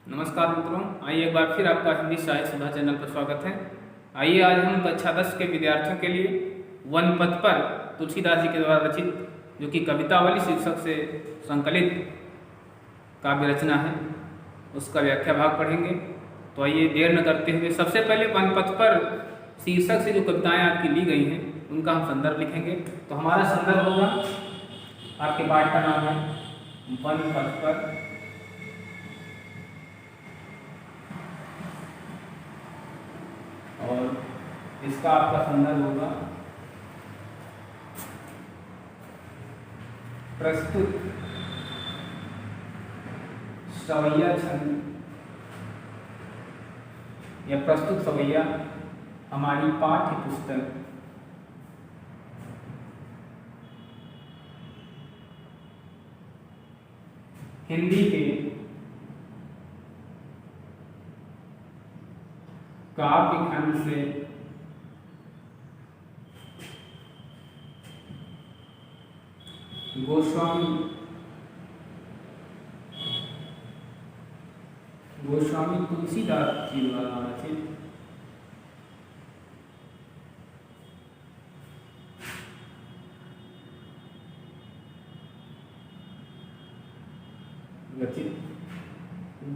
नमस्कार मित्रों, आइए एक बार फिर आपका हिंदी साहित्य सुधा चैनल पर स्वागत है। आइए आज हम कक्षा 10 के विद्यार्थियों के लिए वन पथ पर तुलसीदास जी के द्वारा रचित जो कि कवितावली शीर्षक से संकलित काव्य रचना है उसका व्याख्या भाग पढ़ेंगे। तो आइए देर न करते हुए सबसे पहले वन पथ पर शीर्षक से जो कविताएँ आपकी ली गई हैं उनका हम संदर्भ लिखेंगे। तो हमारा संदर्भ होगा, आपके पाठ का नाम है वन पथ पर, और इसका आपका संदर्भ होगा प्रस्तुत सवैया छंद या प्रस्तुत सवैया हमारी पाठ्य पुस्तक हिंदी के काव्य खंड से गोस्वामी तुलसीदास जी द्वारा रचित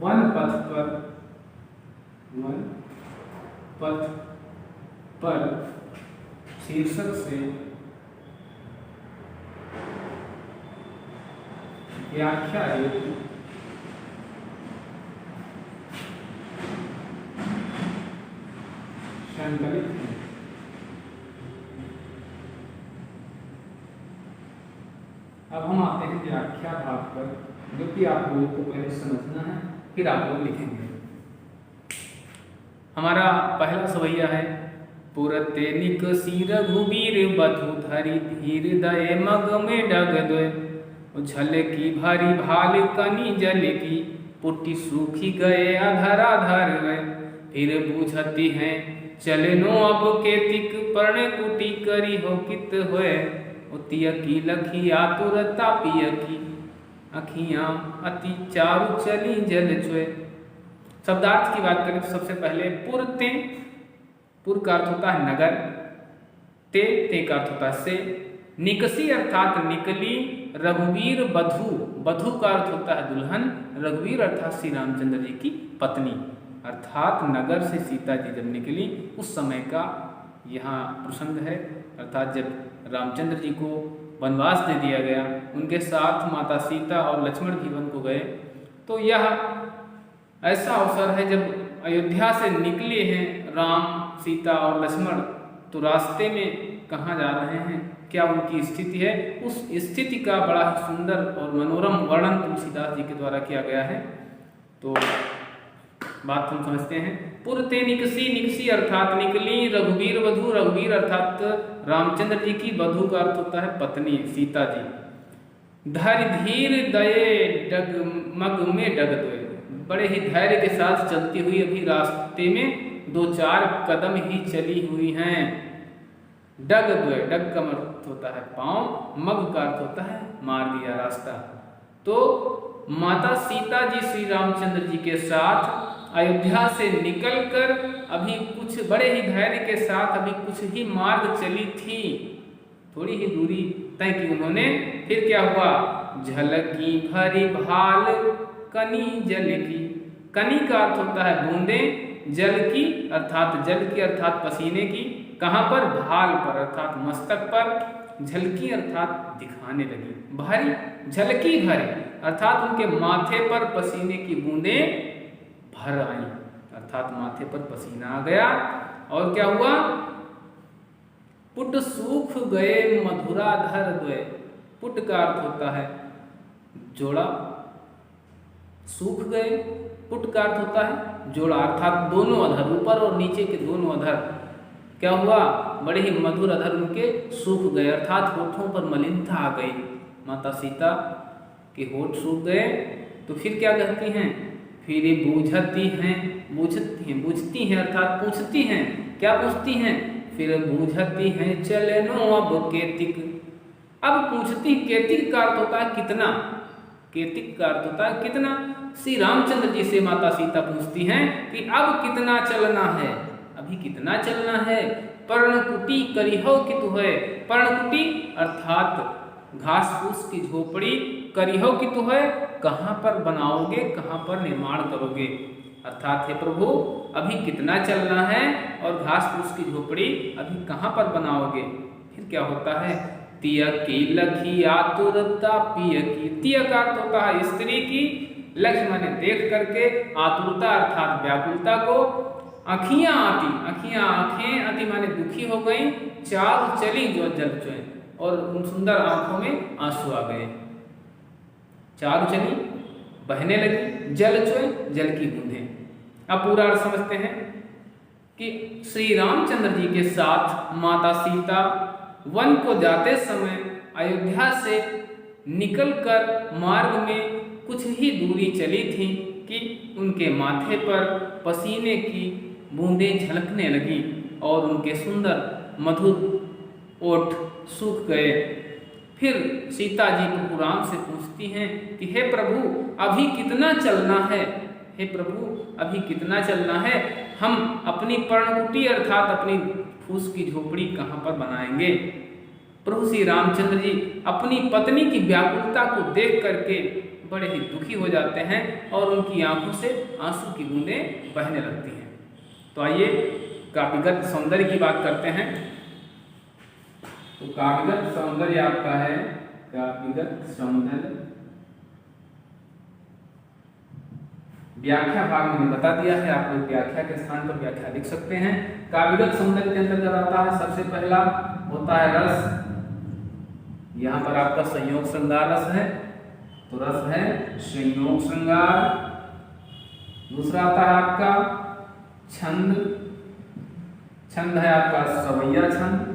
वन पथ पर शीर्षक से व्याख्या हेतु संकलित है। अब हम आते हैं व्याख्या भाग पर, जो कि आप लोगों को पहले समझना है, फिर आप लोग लिखेंगे। हमारा पहला सवैया है पुरते निकसी रघुबीर बधु धरि धीर दये मग में डग दोय, झलकी भरी भाल कनी जल की पुट्टी सूखी गए अधरा धर गए, फिर बूझती हैं चलनो अब केतिक पर्ण कुटी करी हो कित होए, उतिय की लखी आतुर तापिय की अखियां अति चारु चली जल चुए। शब्दार्थ की बात करें तो सबसे पहले पुरते, पुर का अर्थ होता है नगर, ते का अर्थ होता है से, निकसी अर्थात निकली, रघुवीर बधु, बधु का अर्थ होता है दुल्हन, रघुवीर अर्थात श्री रामचंद्र जी की पत्नी, अर्थात नगर से सीता जी जब निकली उस समय का यहाँ प्रसंग है। अर्थात जब रामचंद्र जी को वनवास दे दिया गया, उनके साथ माता सीता और लक्ष्मण भी वन को गए, तो यह ऐसा अवसर है जब अयोध्या से निकले हैं राम, सीता और लक्ष्मण, तो रास्ते में कहाँ जा रहे हैं, क्या उनकी स्थिति है, उस स्थिति का बड़ा ही सुंदर और मनोरम वर्णन तुलसीदास जी के द्वारा किया गया है। तो बात हम समझते हैं। पुरते निकसी, निकसी अर्थात निकली, रघुवीर वधु, रघुवीर अर्थात रामचंद्र जी की, वधु का अर्थ होता है पत्नी सीता जी। धैर्य धीर दये डगमग में डग दोय, बड़े ही धैर्य के साथ चलती हुई अभी रास्ते में 2-4 कदम ही चली हुई हैं। डग द्वय, डग का अर्थ होता है पांव, मग का अर्थ होता है मार दिया रास्ता। तो माता सीता जी श्री रामचंद्र जी के साथ अयोध्या से निकलकर अभी कुछ बड़े ही धैर्य के साथ अभी कुछ ही मार्ग चली थी, थोड़ी ही दूरी तय की उन्होंने, फिर क्या हुआ, झलकी भरी भाल कनी जल की, कनी का अर्थ होता है बूंदे, जल की अर्थात पसीने की, कहाँ पर, भाल पर अर्थात मस्तक पर, झलकी अर्थात दिखाने लगी, भरी झलकी भरी अर्थात उनके माथे पर पसीने की बूंदें भर आई, अर्थात माथे पर पसीना आ गया। और क्या हुआ, पुट सूख गए मधुराधर द्वय, पुट का अर्थ होता है जोड़ा, सूख गए, पुट का अर्थ होता है जोड़ा, अर्थात दोनों अधर, ऊपर और नीचे के दोनों अधर, क्या हुआ, बड़े ही मधुर अधर उनके सूख गए, अर्थात होठों पर मलिनता आ गई, माता सीता के होठ सूख गए। तो फिर क्या कहती हैं, फिर बूझती हैं अर्थात पूछती हैं, क्या पूछती हैं, फिर बूझती हैं चलनो अब केतिक, अब पूछती, केतिक का अर्थ होता है कितना, केतिक का अर्थ होता है कितना। श्री रामचंद्र जी से माता सीता पूछती हैं कि अब कितना चलना है, अभी कितना चलना है। पर्णकुटी करिहो कि तु है, पर्णकुटी अर्थात घास फूस की झोपड़ी, करिहो कि तु है, कहाँ पर बनाओगे, कहाँ पर निर्माण करोगे। अर्थात हे प्रभु अभी कितना चलना है और घास फूस की झोपड़ी अभी कहाँ पर बनाओगे। फिर क्या होता है, तिय की लखी आतुरता पिय की, तिय का अर्थ होता है स्त्री की, लक्ष्य माने देख करके, आतुरता अर्थात व्याकुलता को, आँखियाँ आती, आँखियाँ आँखें आती माने दुखी हो गई, चाल चली जो जल चुए, और उन सुंदर आंखों में आंसू आ गए। चारू चली बहने लगी, जल चुए जल की बूंदें। अब पूरा अर्थ समझते हैं कि श्री रामचंद्र जी के साथ माता सीता वन को जाते समय अयोध्या से निकलकर मार्ग में कुछ ही दूरी चली थी कि उनके माथे पर पसीने की बूंदें झलकने लगी और उनके सुंदर मधुर ओठ सूख गए। फिर सीता जी प्रभु राम से पूछती हैं कि हे प्रभु अभी कितना चलना है, हे प्रभु अभी कितना चलना है, हम अपनी पर्णकुटी अर्थात अपनी फूस की झोपड़ी कहाँ पर बनाएंगे। प्रभु श्री रामचंद्र जी अपनी पत्नी की व्याकुलता को देख करके बड़े ही दुखी हो जाते हैं और उनकी आंखों से आंसू की बूंदें बहने लगती हैं। तो आइए काव्यगत सौंदर्य की बात करते हैं। तो काव्यगत सौंदर्य आपका है, काव्यगत सौंदर्य व्याख्या भाग में बता दिया है, आप लोग व्याख्या के स्थान पर व्याख्या लिख सकते हैं। काव्यगत सौंदर्य के अंतर्गत आता है सबसे पहला होता है रस। यहाँ पर आपका संयोग श्रृंगार रस है, तो रस है संयोग श्रृंगार। दूसरा आता है आपका छंद, छंद है आपका सवैया छंद।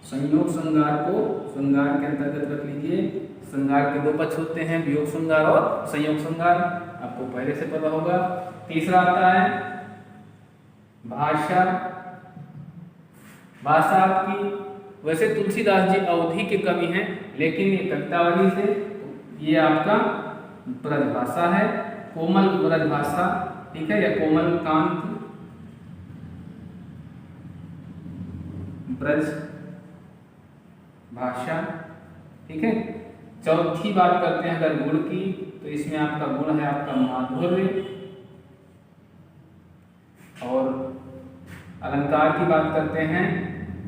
संयोग श्रृंगार को श्रृंगार के अंतर्गत रख लीजिए। श्रृंगार के दो पक्ष होते हैं, वियोग श्रृंगार और संयोग श्रृंगार, आपको पहले से पता होगा। तीसरा आता है भाषा। भाषा आपकी वैसे तुलसीदास जी अवधि के कवि हैं, लेकिन ये कवितावली से ये आपका ब्रज भाषा है, कोमल ब्रज भाषा, ठीक है, या कोमल कांत ब्रज भाषा, ठीक है। चौथी बात करते हैं अगर गुण की, तो इसमें आपका गुण है आपका माधुर्य। और अलंकार की बात करते हैं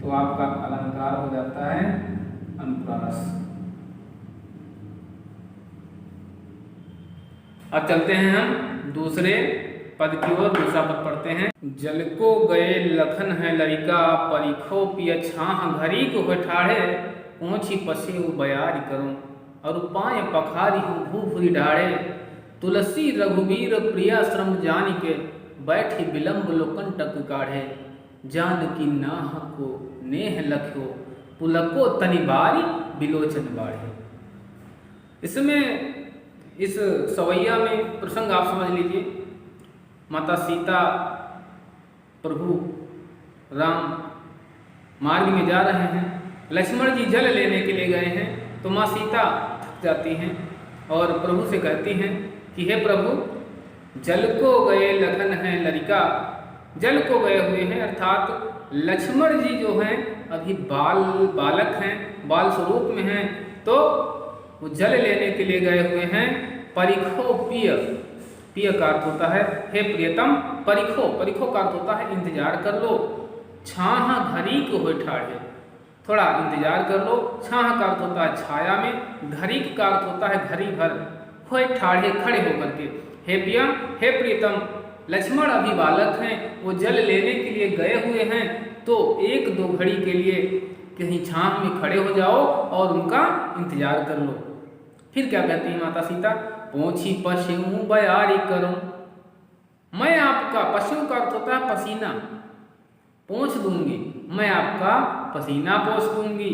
तो आपका अलंकार हो जाता है अनुप्रास। अब चलते हैं हम दूसरे पद की ओर, दूसरा पद पढ़ते हैं। जल को गए लखन है लरिका, परिखो पिय छाह घरी को बैठाड़े, पहुंची पसे बयारी करूं, और पाए पखारी हूँ भूभुरी ढाड़े, तुलसी रघुवीर प्रिया श्रम जान के, बैठी विलंब लोकंटक काढ़े, जान की नाह को नेह लख्यो, पुलको तनि बारी बिलोचन बाढ़े। इसमें इस सवैया में प्रसंग आप समझ लीजिए। माता सीता प्रभु राम मार्ग में जा रहे हैं, लक्ष्मण जी जल लेने के लिए गए हैं, तो माँ सीता थक जाती हैं और प्रभु से कहती हैं कि हे प्रभु जल को गए लखन है लरिका, जल को गए हुए हैं अर्थात लक्ष्मण जी जो हैं अभी बालक हैं, बाल स्वरूप में हैं, तो वो जल लेने के लिए गए हुए हैं। परिखो पिय, पिय का अर्थ होता है हे प्रियतम, परिखो, परिखो का अर्थ होता है इंतजार कर लो। छाह घरी को हो ठाढ़े, थोड़ा इंतजार कर लो। छाह का अर्थ होता है छाया में, घरी का अर्थ होता है घड़ी भर, होए ठाढ़े खड़े होकर के। हे पिया, हे प्रियतम, लक्ष्मण अभी बालक हैं, वो जल लेने के लिए गए हुए हैं, तो एक दो घड़ी के लिए कहीं छांव में खड़े हो जाओ और उनका इंतजार कर लो। फिर क्या कहती है माता सीता, पोंछी पशु बयारी करूं, मैं आपका, पशु का अर्थ होता है पसीना, पोंछ दूंगी, मैं आपका पसीना पोंछ दूंगी।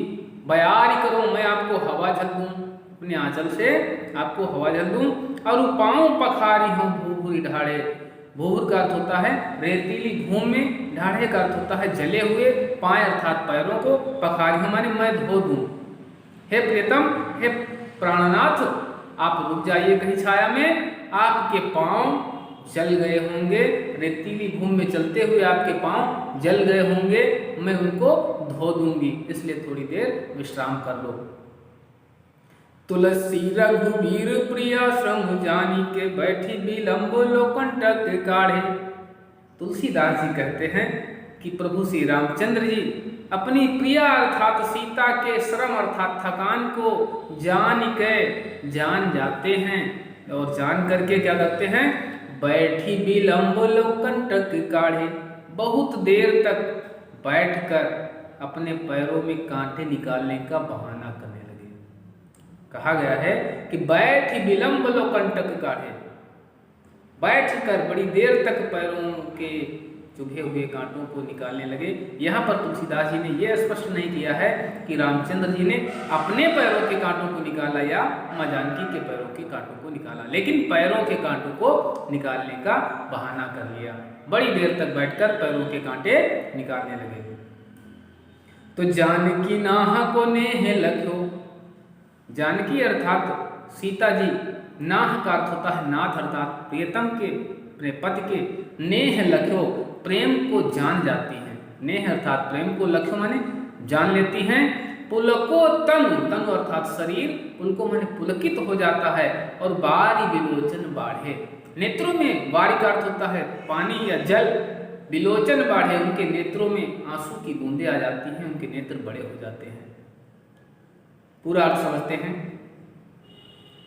बयारी करूं, मैं आपको हवा झल दूं, अपने आंचल से आपको हवा झल दूं। और पाँव पखारी हूँ भूभुरी ढाड़े, भूर का अर्थ होता है रेतीली भूमि में, ढाढ़े का अर्थ होता है जले हुए, पाए अर्थात पैरों को, पखारी माने मैं धो दूं। हे प्रियतम, हे प्राणनाथ, आप रुक जाइए कहीं छाया में, आपके पांव जल गए होंगे, रेतीली भूमि में चलते हुए आपके पांव जल गए होंगे, मैं उनको धो दूंगी, इसलिए थोड़ी देर विश्राम कर लो। तुलसी रघुबीर प्रिया श्रम जानी के बैठी विलंब लोकंटक काढ़े। तुलसीदास जी कहते हैं कि प्रभु श्री रामचंद्र जी अपनी प्रिया अर्थात सीता के श्रम अर्थात थकान को जान जाते हैं, और जान करके क्या करते हैं, बैठी विलंब लोकंटक काढ़े, बहुत देर तक बैठकर अपने पैरों में कांटे निकालने का बहाना करने लगे। कहा गया है कि बैठी विलंब लोकंटक काढ़े, बैठकर बड़ी देर तक पैरों के चुभे हुए कांटों को निकालने लगे। यहाँ पर तुलसीदास जी ने यह स्पष्ट नहीं किया है कि रामचंद्र जी ने अपने पैरों के कांटों को निकाला या मां जानकी के पैरों के कांटों को निकाला, लेकिन पैरों के कांटों को निकालने का बहाना कर लिया। बड़ी देर तक बैठकर पैरों के कांटे निकालने लगे। तो जानकी नाह को नेह लख्यो, जानकी अर्थात सीता जी, नाह का अर्थ होता है नाथ अर्थात प्रियतम के, अपने पति के, नेह लख्यो प्रेम को जान जाती हैं, नेह अर्थात प्रेम को, लख्यो माने जान लेती हैं। पुलको तनु, तनु अर्थात शरीर, पुलको माने पुलकित हो जाता है, और बारी विलोचन बाढ़े, नेत्रों में, बारी का अर्थ होता है पानी या जल, विलोचन बाढ़े, उनके नेत्रों में आंसू की बूंदें आ जाती हैं, उनके नेत्र बड़े हो जाते हैं। पूरा अर्थ समझते हैं।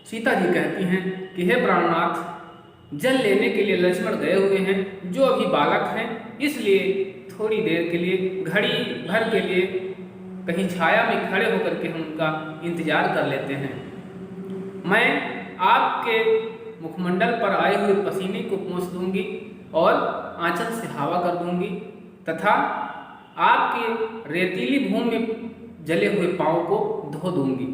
सीता जी कहती हैं कि हे प्राणनाथ, जल लेने के लिए लक्ष्मण गए हुए हैं, जो अभी बालक हैं, इसलिए थोड़ी देर के लिए, घड़ी भर के लिए कहीं छाया में खड़े होकर के हम उनका इंतजार कर लेते हैं। मैं आपके मुखमंडल पर आए हुए पसीने को पोंछ दूंगी और आंचल से हवा कर दूंगी, तथा आपके रेतीली भूमि में जले हुए पांव को धो दूंगी।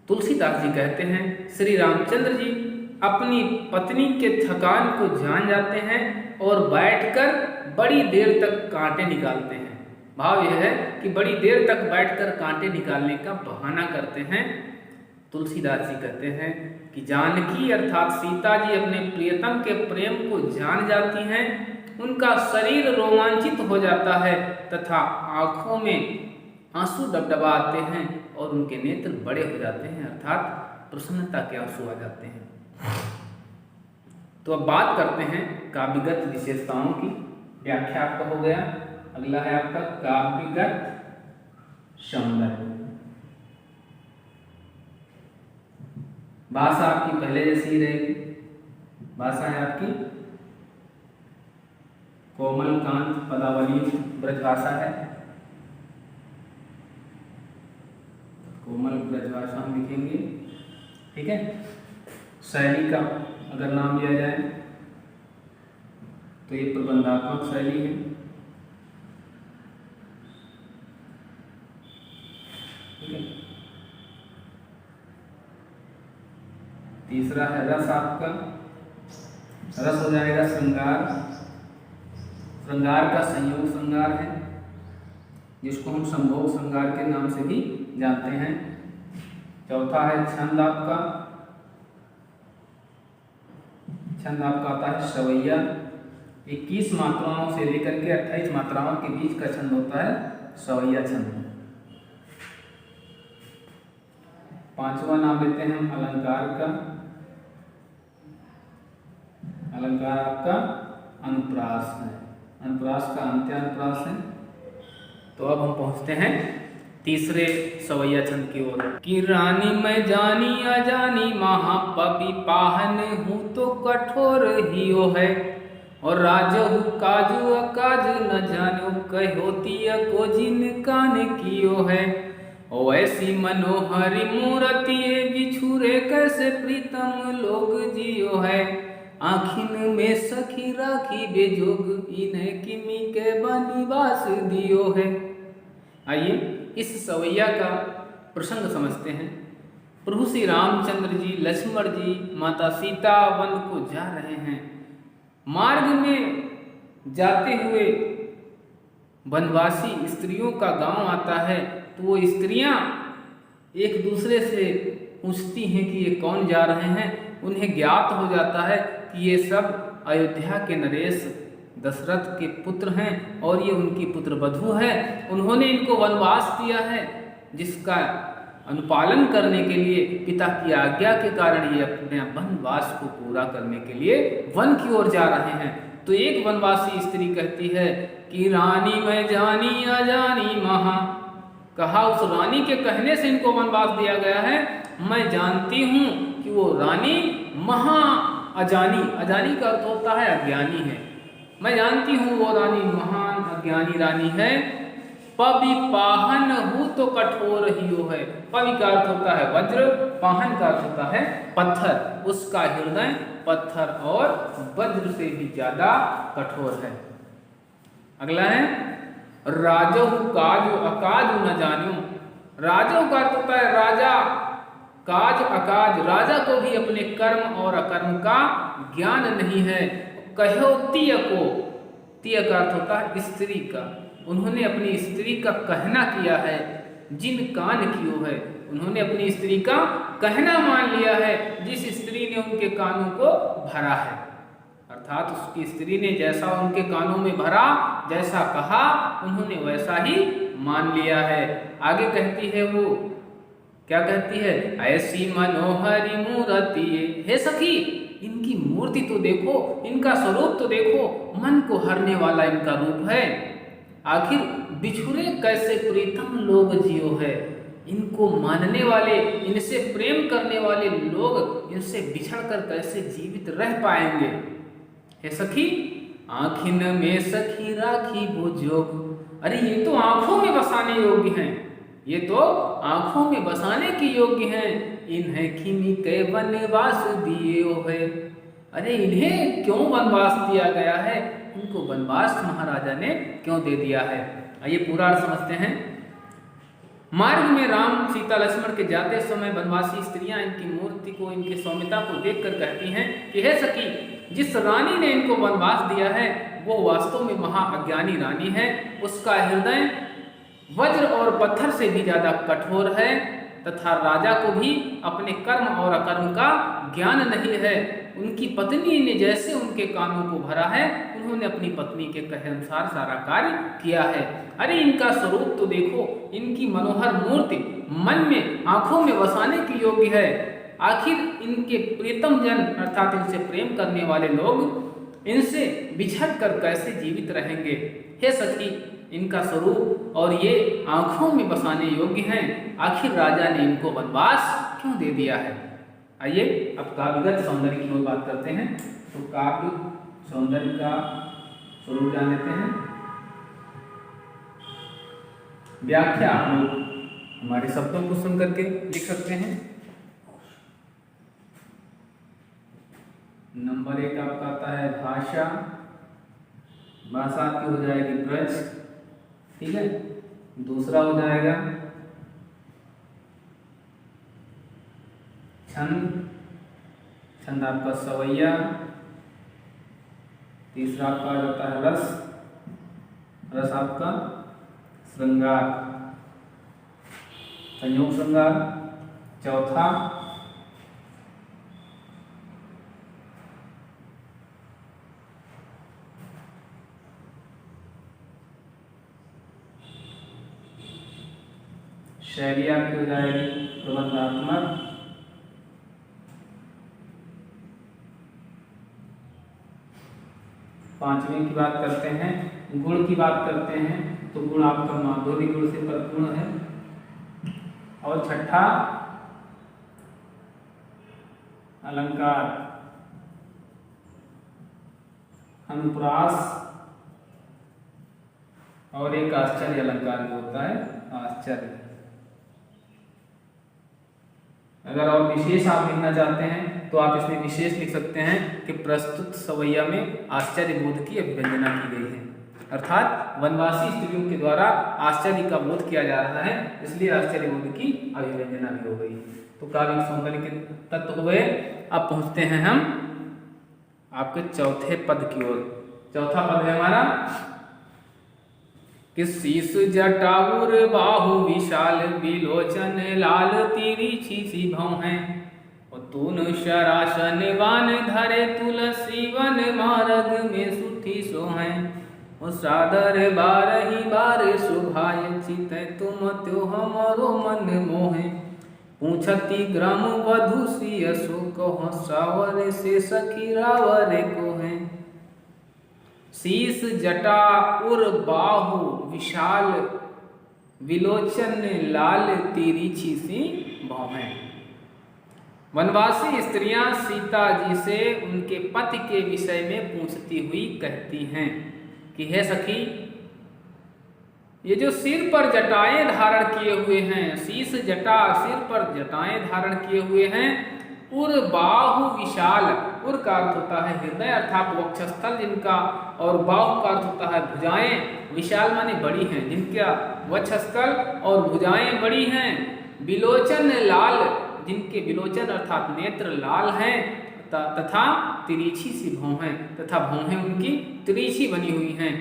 तुलसीदास जी कहते हैं श्री रामचंद्र जी अपनी पत्नी के थकान को जान जाते हैं और बैठकर बड़ी देर तक कांटे निकालते हैं। भाव यह है कि बड़ी देर तक बैठकर कांटे निकालने का बहाना करते हैं। तुलसीदास जी कहते हैं कि जानकी अर्थात सीता जी अपने प्रियतम के प्रेम को जान जाती हैं, उनका शरीर रोमांचित हो जाता है तथा आंखों में आंसू डबडबा आते हैं और उनके नेत्र बड़े हो जाते हैं, अर्थात प्रसन्नता के आंसू आ जाते हैं। तो अब बात करते हैं काव्यगत विशेषताओं की। व्याख्या आपका हो गया, अगला है आपका काव्यगत सौंदर्य। भाषा आपकी पहले जैसी ही रहेगी। भाषा है आपकी कोमल कांत पदावली ब्रजभाषा है, कोमल ब्रजभाषा हम लिखेंगे, ठीक है। शैली का अगर नाम लिया जाए तो ये प्रबंधात्मक शैली है, ठीक है। तीसरा है रस, आपका रस हो जाएगा श्रृंगार, श्रृंगार का संयोग श्रृंगार है, जिसको हम संभोग श्रृंगार के नाम से भी जानते हैं। चौथा है छंद, आपका छंद आपका आता है सवैया, 21 मात्राओं से लेकर के 28 मात्राओं के बीच का छंद होता है सवैया छंद। पांचवा नाम लेते हैं हम अलंकार का, अलंकार आपका अनुप्रास है, अनुप्रास का अंत्य अनुप्रास है। तो अब हम पहुंचते हैं तीसरे सवैया छंद की ओर। कि रानी मैं जानी अजानी महापपी पाहन हूँ तो कठोर हियो है, और राजहु काजू अकाज न जानो कहोती को जिन कान कियो है। ओ ऐसी मनोहरी मूर्ति बिछुरे कैसे प्रीतम लोग जियो है, आखिन में सखी राखी बेजोग इन्हें किमी के बनिवास दियो है। आइए इस सवैया का प्रसंग समझते हैं। प्रभु श्री रामचंद्र जी, लक्ष्मण जी, माता सीता वन को जा रहे हैं मार्ग में जाते हुए वनवासी स्त्रियों का गांव आता है तो वो स्त्रियां एक दूसरे से पूछती हैं कि ये कौन जा रहे हैं। उन्हें ज्ञात हो जाता है कि ये सब अयोध्या के नरेश दशरथ के पुत्र हैं और ये उनकी पुत्र वधू है। उन्होंने इनको वनवास दिया है जिसका अनुपालन करने के लिए पिता की आज्ञा के कारण ये अपने वनवास को पूरा करने के लिए वन की ओर जा रहे हैं। तो एक वनवासी स्त्री कहती है कि रानी मैं जानी अजानी महा, कहा उस रानी के कहने से इनको वनवास दिया गया है। मैं जानती हूँ कि वो रानी महा अजानी, अजानी का अर्थ होता है अज्ञानी है। मैं जानती हूँ वो रानी महान अज्ञानी रानी है। पवि पाहन हूँ तो कठोर ही हो है। पवि का अर्थ होता है वज्र, पाहन का अर्थ होता है पत्थर। उसका हृदय पत्थर और वज्र से भी ज्यादा कठोर है। अगला है राजो काज अकाज न जानो। राजो का अर्थ होता है राजा, काज अकाज, राजा को भी अपने कर्म और अकर्म का ज्ञान नहीं है। कहो तिय को, तिय का अर्थ होता है स्त्री का। उन्होंने अपनी स्त्री का कहना किया है। जिन कान कियो है, उन्होंने अपनी स्त्री का कहना मान लिया है जिस स्त्री ने उनके कानों को भरा है। अर्थात उसकी स्त्री ने जैसा उनके कानों में भरा, जैसा कहा, उन्होंने वैसा ही मान लिया है। आगे कहती है वो, क्या कहती है, ऐसी मनोहरी मूर्ति, हे सखी इनकी मूर्ति तो देखो, इनका स्वरूप तो देखो, मन को हरने वाला इनका रूप है। आखिर बिछुड़े कैसे प्रीतम लोग जियो है। इनको मानने वाले, इनसे प्रेम करने वाले लोग इनसे बिछड़कर कैसे जीवित रह पाएंगे। हे सखी आँखिन में सखी राखी वो जोग। अरे ये तो आंखों में बसाने योग्य हैं, ये तो आंखों में बसाने की योग्य हैं। इन्हें खिमी के वनवास दिए हो है। अरे इन्हें क्यों वनवास दिया गया है, इनको वनवास महाराजा ने क्यों दे दिया है। आइए पूरा अर्थ समझते हैं। मार्ग में राम सीता लक्ष्मण के जाते समय वनवासी स्त्रियां इनकी मूर्ति को, इनकी सौम्यता को देखकर कहती हैं कि हे सखी जिस रानी ने इनको वनवास दिया है वो वास्तव में महाअज्ञानी रानी है। उसका हृदय वज्र और पत्थर से भी ज्यादा कठोर है तथा राजा को भी अपने कर्म और अकर्म का ज्ञान नहीं है। उनकी पत्नी ने जैसे उनके कानों को भरा है, उन्होंने अपनी पत्नी के कहे अनुसार सारा कार्य किया है। अरे इनका स्वरूप तो देखो, इनकी मनोहर मूर्ति मन में, आंखों में बसाने की योग्य है। आखिर इनके प्रीतम जन अर्थात इनसे प्रेम करने वाले लोग इनसे बिछड़ कर कैसे जीवित रहेंगे। हे सखी इनका स्वरूप और ये आंखों में बसाने योग्य हैं। आखिर राजा ने इनको वनवास क्यों दे दिया है। आइए अब काव्यगत सौंदर्य की ओर बात करते हैं। तो काव्य सौंदर्य का स्वरूप जान लेते हैं। व्याख्या आप लोग हमारे शब्दों को सुन करके लिख सकते हैं। नंबर 1 आपका आता है भाषा, भाषा की हो जाएगी ब्रज, ठीक है। दूसरा हो जाएगा छंद, छंद आपका सवैया। तीसरा आपका आ जाता है रस, रस आपका श्रृंगार, संयोग श्रृंगार। चौथा शैली आपकी हो जाएगी प्रबंधात्मक। पांचवें की बात करते हैं, गुण की बात करते हैं तो गुण आपका माधुर्य गुण से परिपूर्ण है। और छठा अलंकार, अनुप्रास और एक आश्चर्य अलंकार भी होता है, आश्चर्य। अगर और विशेष आप लिखना चाहते हैं तो आप इसमें विशेष लिख सकते हैं कि प्रस्तुत सवैया में आश्चर्य बोध की अभिव्यंजना की गई है। अर्थात वनवासी स्त्रियों के द्वारा आश्चर्य का बोध किया जा रहा है, इसलिए आश्चर्य बोध की अभिव्यंजना भी हो गई। तो काव्य सौंदर्य के तत्व हो गए। अब पहुंचते हैं हम आपके चौथे पद की ओर। चौथा पद है हमारा कि शीस जटाउर बाहु विशाल बिलोचन लाल तिरछी सी भौं है। तून शरासन वान धरे तुलसी वन मार्ग में सुठी सो है। सादर बारही बार शोभाय चित तुम त्यो हमारो मन मोहे। पूछती ग्राम वधु सिय सो कहो सावर से सखी रावर को है। शीस जटा उर बाहु विशाल विलोचन लाल तिरछी सी भौहें। वनवासी स्त्रियां सीता जी से उनके पति के विषय में पूछती हुई कहती हैं कि हे सखी, ये जो सिर पर जटाएं धारण किए हुए हैं, शीस जटा सिर पर जटाएं धारण किए हुए हैं, उर बाहु विशाल, उर का अर्थ होता है हृदय अर्थात वक्षस्थल जिनका, और बाहु का अर्थ होता है भुजाएं। विशाल माने बड़ी हैं, जिनका वक्षस्थल और भुजाएं बड़ी हैं। विलोचन लाल, जिनके विलोचन अर्थात नेत्र लाल हैं, तथा तिरछी सी भौहें, तथा भौहें उनकी तिरछी बनी हुई हैं।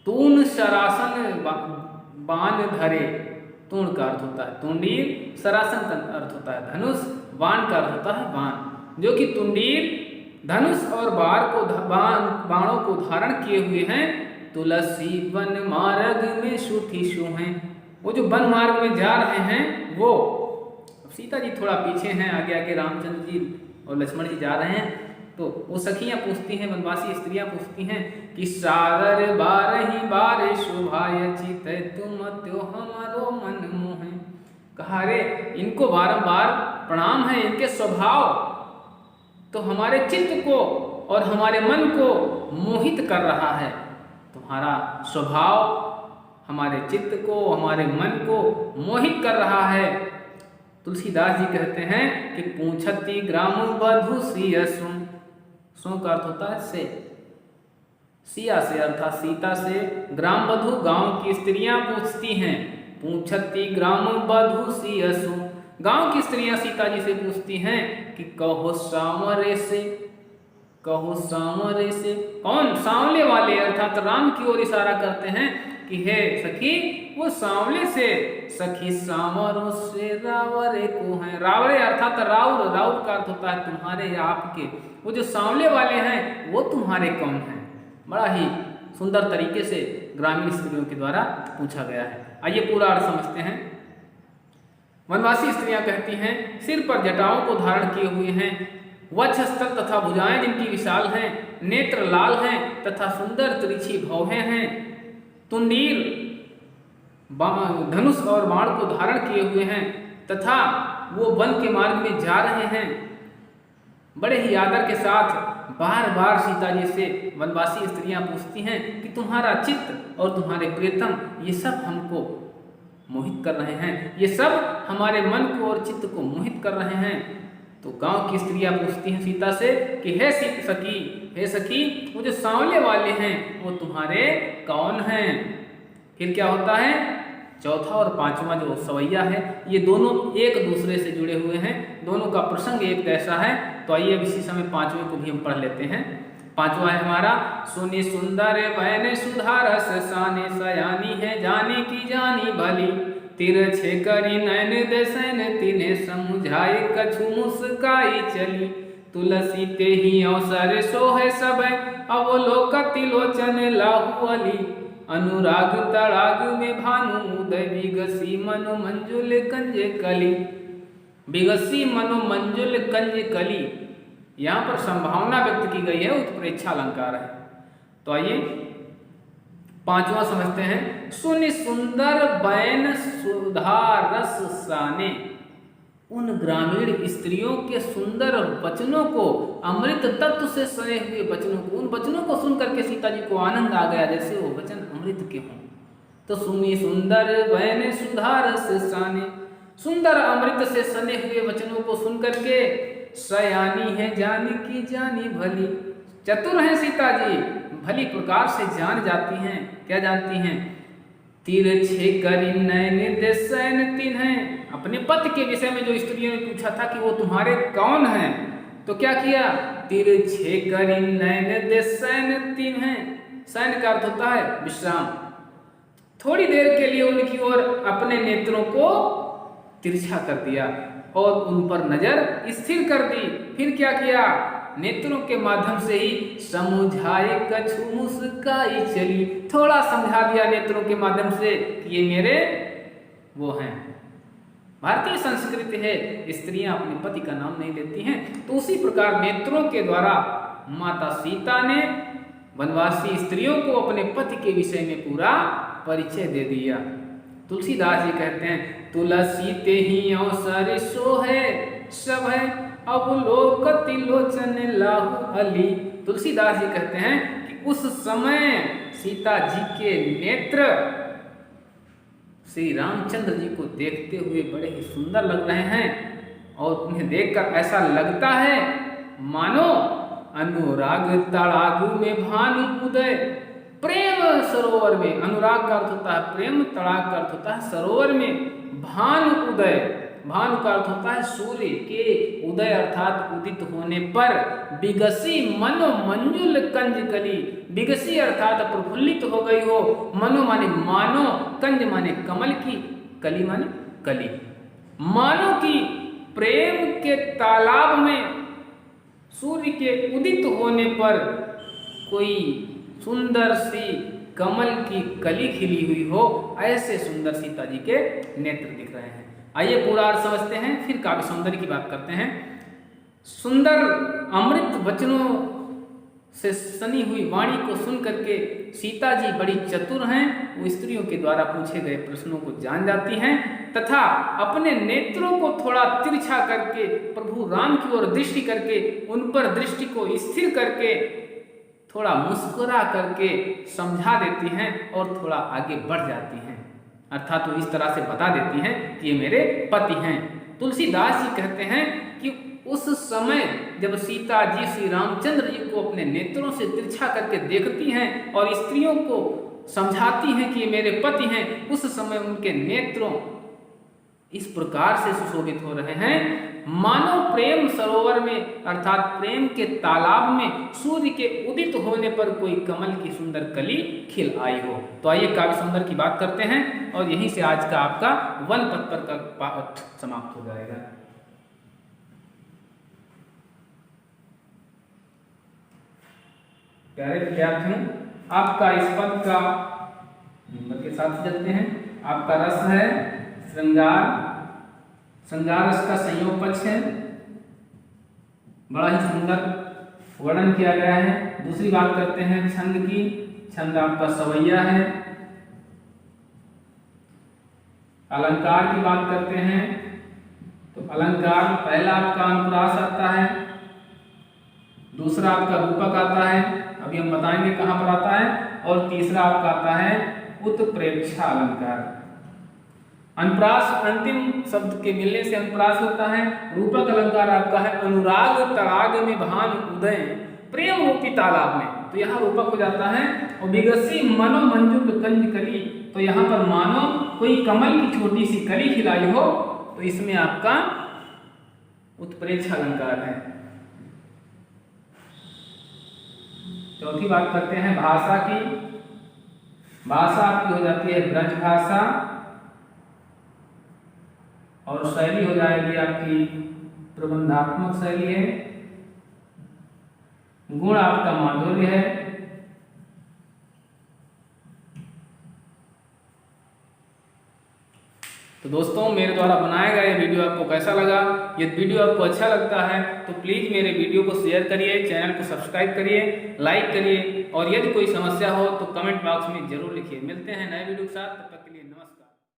तून शरासन बाण धरे, तूण का अर्थ होता है तुंडीर, शरासन का अर्थ होता है धनुष, बाण का अर्थ होता है बाण, जो कि तुंडीर धनुष और बाणों को धारण किए हुए हैं। तुलसी वन मार्ग में सुठी सो हैं, वो जो वन मार्ग में जा रहे हैं वो, सीता जी थोड़ा पीछे हैं, आगे आगे रामचंद्र जी और लक्ष्मण जी जा रहे हैं। तो वो सखियां पूछती हैं, वनवासी स्त्रियां पूछती हैं कि सागर बारही बार शोभाय चित तुम त्यो हमारो मन मोहे। कहा रे, इनको बारंबार प्रणाम है, इनके स्वभाव तो हमारे चित्त को और हमारे मन को मोहित कर रहा है। तुम्हारा स्वभाव हमारे चित्त को, हमारे मन को मोहित कर रहा है। तुलसीदास जी कहते हैं कि पूछती ग्राम बधु सिय सुन, सो का अर्थ होता है से, सिया से अर्थात सीता से, ग्राम बधु गांव की स्त्रियां पूछती हैं। पूछती ग्राम बधु सिय सुन, गांव की स्त्रियां सीता जी से पूछती हैं कि कहो सांवरे से, कहो सांवरे से, कौन? सांवले वाले अर्थात राम की ओर इशारा करते हैं कि हे सखी, वो सांवले से, सखी सांवरों से रावरे को है। रावरे अर्थात राउर, राउर का अर्थ होता है तुम्हारे या आपके। वो जो सांवले वाले हैं वो तुम्हारे कौन हैं? बड़ा ही सुंदर तरीके से ग्रामीण स्त्रियों के द्वारा पूछा गया है। आइए पूरा अर्थ समझते हैं। वनवासी स्त्रियां कहती हैं, सिर पर जटाओं को धारण किए हुए हैं, वक्षस्थल तथा भुजाएं जिनकी विशाल हैं, नेत्र लाल हैं तथा सुंदर तिरछी भौहें हैं, तुंडीर धनुष और बाण को धारण किए हुए हैं, तथा वो वन के मार्ग में जा रहे हैं। बड़े ही आदर के साथ बार बार सीता जी से वनवासी स्त्रियां पूछती हैं कि तुम्हारा चित्त और तुम्हारे प्रियतम ये सब हमको मोहित कर रहे हैं, ये सब हमारे मन को और चित्त को मोहित कर रहे हैं। तो गांव की स्त्रियां पूछती हैं सीता से कि हे सखी, हे सखी, वो जो सांवले वाले हैं वो तुम्हारे कौन हैं? फिर क्या होता है? चौथा और पांचवा जो सवैया है, ये दोनों एक दूसरे से जुड़े हुए हैं, दोनों का प्रसंग एक जैसा है। तो आइए इसी समय पांचवें को भी हम पढ़ लेते हैं। पांचवा है हमारा, सुनी सुंदर वैन सुधारस साने, सयानी है जाने की जानी भली, तिरछे करी नैन देसन तिन्हे समझाए कछु मुस्काई चली, तुलसी ते ही अवसर सोहे सब अवलोकति लोचन लाहु अली, अनुराग तड़ाग में भानु उदय बिगसी मनो मंजुल कंज कली। बिगसी मनो मंजुल कंज कली, यहाँ पर संभावना व्यक्त की गई है, उत्प्रेक्षा अलंकार है। तो आइए पांचवा समझते हैं। सुनि सुंदर बैन सुधा रस साने, उन ग्रामीण स्त्रियों के सुंदर वचनों को, अमृत तत्व से सने हुए वचनों को, उन वचनों को सुन करके सीता जी को आनंद आ गया, जैसे वो वचन अमृत के हों। तो सुनी सुंदर बैन सुधा रस साने, सुंदर अमृत से सने हुए वचनों को सुन करके, सयानी है जानी की जानी भली, चतुर हैं सीता जी, भली प्रकार से जान जाती हैं। क्या जानती हैं? तिरछे करी नैन देसन तिन्हें, अपने पति के विषय में जो स्त्रियों ने पूछा था कि वो तुम्हारे कौन हैं, तो क्या किया, तिरछे करी नैन दे शयन तिन्ह, शयन का अर्थ होता है विश्राम, थोड़ी देर के लिए उनकी ओर अपने नेत्रों को तिरछा कर दिया और उन पर नजर स्थिर कर दी। फिर क्या किया, नेत्रों के माध्यम से ही समझाए कछु मुस्काई चली, थोड़ा समझा दिया नेत्रों के माध्यम से कि ये मेरे वो हैं। भारतीय संस्कृति है स्त्रियां अपने पति का नाम नहीं लेती हैं, तो उसी प्रकार नेत्रों के द्वारा माता सीता ने वनवासी स्त्रियों को अपने पति के विषय में पूरा परिचय दे दिया। तुलसीदास जी कहते हैं, तुलसी ते ही अवसर सो है सब है अब लोकति लोचन लाहु अली। तुलसीदास जी कहते हैं कि उस समय सीता जी के नेत्र श्री रामचंद्र जी को देखते हुए बड़े ही सुंदर लग रहे हैं और उन्हें देखकर ऐसा लगता है मानो अनुराग तड़ागु में भानु उदय, प्रेम सरोवर में, अनुराग का अर्थ होता है प्रेम, तड़ाग का अर्थ होता है सरोवर में, भानु उदय, भानु का अर्थ होता है सूर्य के उदय अर्थात उदित होने पर, बिगसी मनो मंजुल कंज कली, बिगसी अर्थात प्रफुल्लित हो गई हो, मनो माने मानो, कंज माने कमल की, कली माने कली, मानो की प्रेम के तालाब में सूर्य के उदित होने पर कोई सुंदर सी कमल की कली खिली हुई हो, ऐसे सुंदर सीता जी के नेत्र दिख रहे हैं। आइए पूरा अर्थ समझते हैं, फिर काव्य सौंदर्य की बात करते हैं। सुंदर अमृत वचनों से सनी हुई वाणी को सुन करके सीता जी बड़ी चतुर हैं, वो स्त्रियों के द्वारा पूछे गए प्रश्नों को जान जाती हैं तथा अपने नेत्रों को थोड़ा तिरछा करके प्रभु राम की ओर दृष्टि करके उन पर दृष्टि को स्थिर करके थोड़ा मुस्कुरा करके समझा देती हैं और थोड़ा आगे बढ़ जाती हैं, अर्थात वो इस तरह से बता देती हैं कि ये मेरे पति हैं। तुलसीदास जी कहते हैं कि उस समय जब सीता जी श्री रामचंद्र जी को अपने नेत्रों से तिरछा करके देखती हैं और स्त्रियों को समझाती हैं कि ये मेरे पति हैं, उस समय उनके नेत्रों इस प्रकार से सुशोभित हो रहे हैं मानो प्रेम सरोवर में अर्थात प्रेम के तालाब में सूर्य के उदित होने पर कोई कमल की सुंदर कली खिल आई हो। तो आइए काव्य सौंदर्य की बात करते हैं और यहीं से आज का आपका वन पत्तर का पाठ समाप्त हो जाएगा। प्यारे विद्यार्थियों, आपका इस पद का नंबर के साथ चलते हैं। आपका रस है श्रृंगार, श्रृंगार रस का संयोग पक्ष है, बड़ा ही सुंदर वर्णन किया गया है। दूसरी बात करते हैं छंद की, छंद आपका सवैया है। अलंकार की बात करते हैं तो अलंकार पहला आपका अनुप्रास आता है, दूसरा आपका रूपक आता है, अभी हम बताएंगे कहां पर आता है, और तीसरा आपका आता है उत्प्रेक्षा अलंकार। अनुप्रास अंतिम शब्द के मिलने से अनुप्रास होता है। रूपक अलंकार आपका है अनुराग तड़ाग में भान उदय, प्रेम रूपी तालाब में, तो यहाँ रूपक हो जाता है। और बिगसी मनो मंजुल कंज कली, तो यहाँ पर मानो कोई कमल की छोटी सी कली खिलाई हो, तो इसमें आपका उत्प्रेक्षा अलंकार है। चौथी बात करते हैं भाषा की। भाषा आपकी हो जाती है ब्रज भाषा और शैली हो जाएगी आपकी प्रबंधात्मक शैली है। गुण आपका माधुर्य है। तो दोस्तों, मेरे द्वारा बनाया गया ये वीडियो आपको कैसा लगा? यदि वीडियो आपको अच्छा लगता है तो प्लीज़ मेरे वीडियो को शेयर करिए, चैनल को सब्सक्राइब करिए, लाइक करिए और यदि कोई समस्या हो तो कमेंट बॉक्स में जरूर लिखिए। मिलते हैं नए वीडियो के साथ, तब तक के लिए नमस्कार।